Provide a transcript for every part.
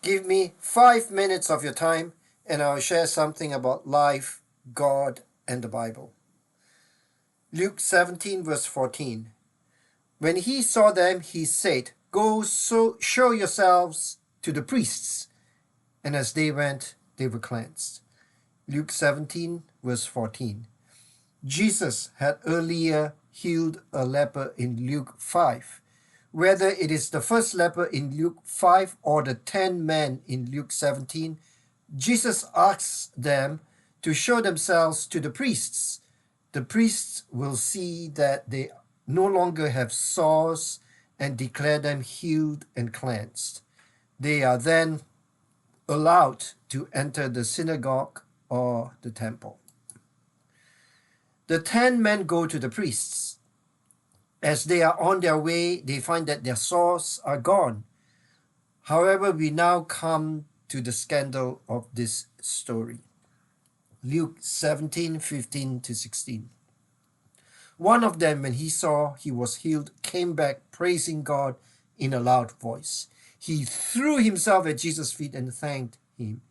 Give me 5 minutes of your time and I'll share something about life, God, and the Bible. Luke 17 verse 14. When he saw them, he said, "Go show yourselves to the priests." And as they went, they were cleansed. Luke 17 verse 14. Jesus had earlier healed a leper in Luke 5. Whether it is the first leper in Luke 5 or the 10 men in Luke 17, Jesus asks them to show themselves to the priests. The priests will see that they no longer have sores and declare them healed and cleansed. They are then allowed to enter the synagogue or the temple. The 10 men go to the priests. As they are on their way, they find that their sores are gone. However, we now come to the scandal of this story. Luke 17:15-16. One of them, when he saw he was healed, came back praising God in a loud voice. He threw himself at Jesus' feet and thanked him,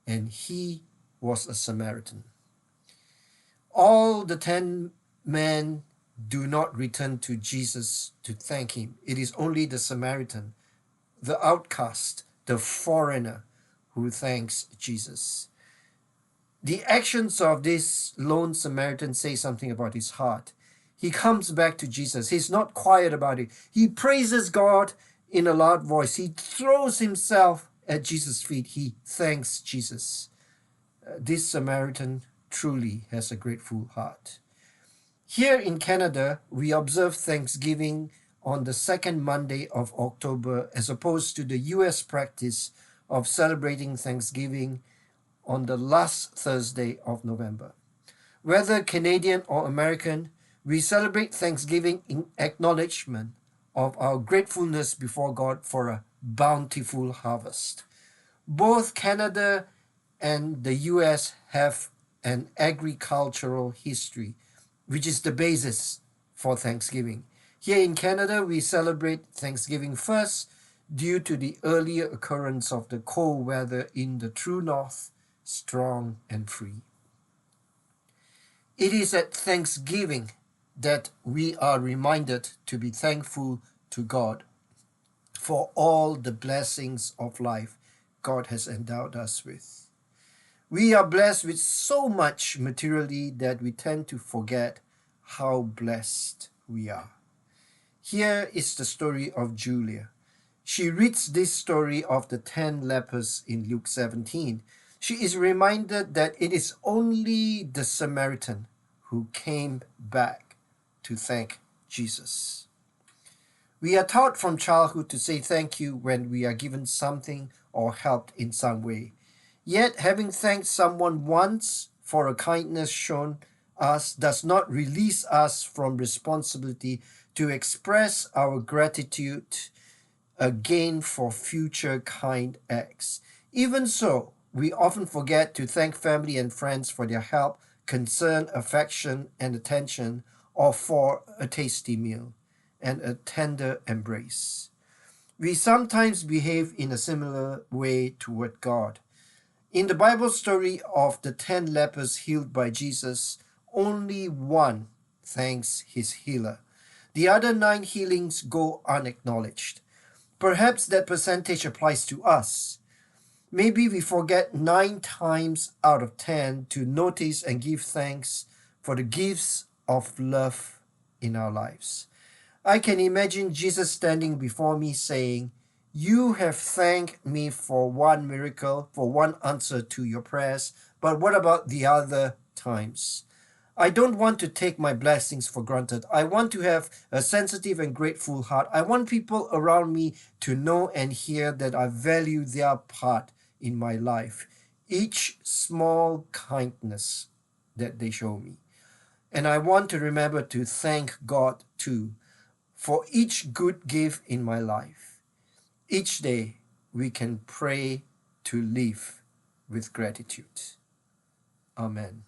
and he was a Samaritan. All the 10 men do not return to Jesus to thank him. It is only the Samaritan, the outcast, the foreigner, who thanks Jesus. The actions of this lone Samaritan say something about his heart. He comes back to Jesus. He's not quiet about it. He praises God in a loud voice. He throws himself at Jesus' feet. He thanks Jesus. This Samaritan truly has a grateful heart. Here in Canada, we observe Thanksgiving on the second Monday of October, as opposed to the US practice of celebrating Thanksgiving on the last Thursday of November. Whether Canadian or American, we celebrate Thanksgiving in acknowledgement of our gratefulness before God for a bountiful harvest. Both Canada and the US have an agricultural history, which is the basis for Thanksgiving. Here in Canada, we celebrate Thanksgiving first due to the earlier occurrence of the cold weather in the true north, strong and free. It is at Thanksgiving that we are reminded to be thankful to God for all the blessings of life God has endowed us with. We are blessed with so much materially that we tend to forget how blessed we are. Here is the story of Julia. She reads this story of the 10 lepers in Luke 17. She is reminded that it is only the Samaritan who came back to thank Jesus. We are taught from childhood to say thank you when we are given something or helped in some way. Yet, having thanked someone once for a kindness shown us does not release us from responsibility to express our gratitude again for future kind acts. Even so, we often forget to thank family and friends for their help, concern, affection, and attention, or for a tasty meal and a tender embrace. We sometimes behave in a similar way toward God. In the Bible story of the 10 lepers healed by Jesus, only one thanks his healer. The other 9 healings go unacknowledged. Perhaps that percentage applies to us. Maybe we forget 9 times out of 10 to notice and give thanks for the gifts of love in our lives. I can imagine Jesus standing before me saying, "You have thanked me for one miracle, for one answer to your prayers, but what about the other times?" I don't want to take my blessings for granted. I want to have a sensitive and grateful heart. I want people around me to know and hear that I value their part in my life, each small kindness that they show me. And I want to remember to thank God too for each good gift in my life. Each day we can pray to live with gratitude. Amen.